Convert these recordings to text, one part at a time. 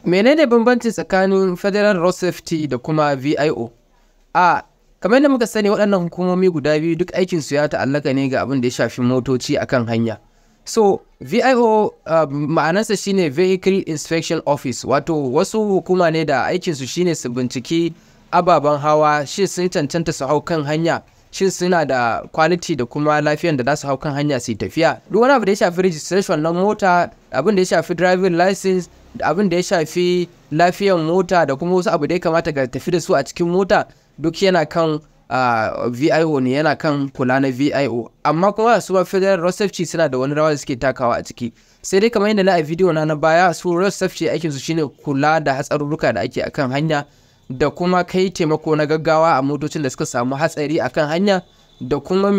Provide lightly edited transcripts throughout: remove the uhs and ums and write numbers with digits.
Menene bambanci tsakanin Federal Road Safety da kuma VIO? Kamar yadda muka sani waɗannan hukumomi guda biyu duk aikinsu ya ta'allaka ne ga abin da ya shafi motoci akan hanya. So VIO ma'anarsa shine Vehicle Inspection Office, wato wasu hukuma ne da aikinsu shine su binciki ababen hawa, shi sun cancanta su hau kan hanya, shin suna da quality da kuma lafiyan da za su hau kan hanya su tafiya. Duk wani abu da ya shafi registration na mota, abin da ya shafi driving license, abin da ya shafi lafiyan mota da kuma wasu abu da ya kamata ka tafi da su a cikin mota, duk yana kan VIO ne, yana kan kula na VIO. Amma kuma su Federal Road Safety suna da wani rawa da suke takawa a ciki. Sai dai kamar yadda na a video na baya, su Road Safety aikinsu shine kula da hatsarurruka da ake akan hanya da kuma kai taimako na gaggawa a motocin da suka samu hatsari akan hanya, da kuma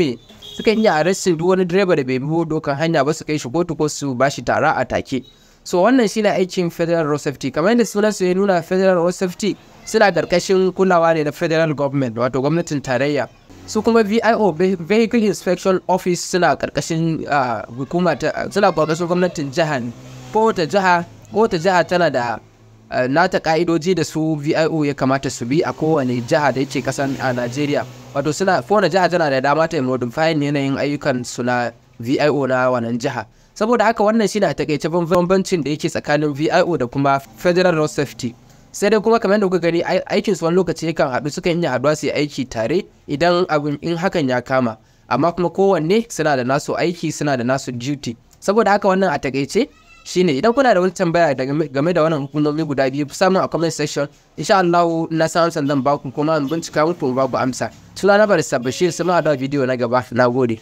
suka yi arrestin duk wani direba da bai bi dokan hanya ba su kai shi kotu ko su bashi tara a take. So wannan shine aikin Federal Road Safety. Kamar yadda sunan su ya nuna, Federal Road Safety suna karkashin kulawa ne na Federal Government, wato gwamnatin tarayya. Su kuma VIO, Vehicle Inspection Office, suna karkashin suna karkashin gwamnatin jiha. Kowace jiha tana da nata ka'idoji da su VIO ya kamata su bi a kowane jiha da yake kasan a Najeriya. Wato kowane jiha tana da dama ta modifying yanayin ayyukan su na VIO na wannan jiha. Saboda haka wannan shine a takaice bambancin da yake tsakanin VIO da kuma Federal Road Safety. Sai dai kuma kamar yadda kuka gani, aikin su wani lokaci yakan haɗu, sukan iya haɗuwa su yi aiki tare idan in hakan ya kama. Amma kuma kowanne suna da nasu aiki, suna da nasu duty. Saboda haka wannan a takaice shine. Idan kuna da wani tambaya game da wannan hukumomi guda biyu, samun a comment section, insha Allah na san amsan zan baku kuma in bincika muku ba ku amsa. Sunana Barista Bashir, sai mu haɗu a video na gaba. Nagode.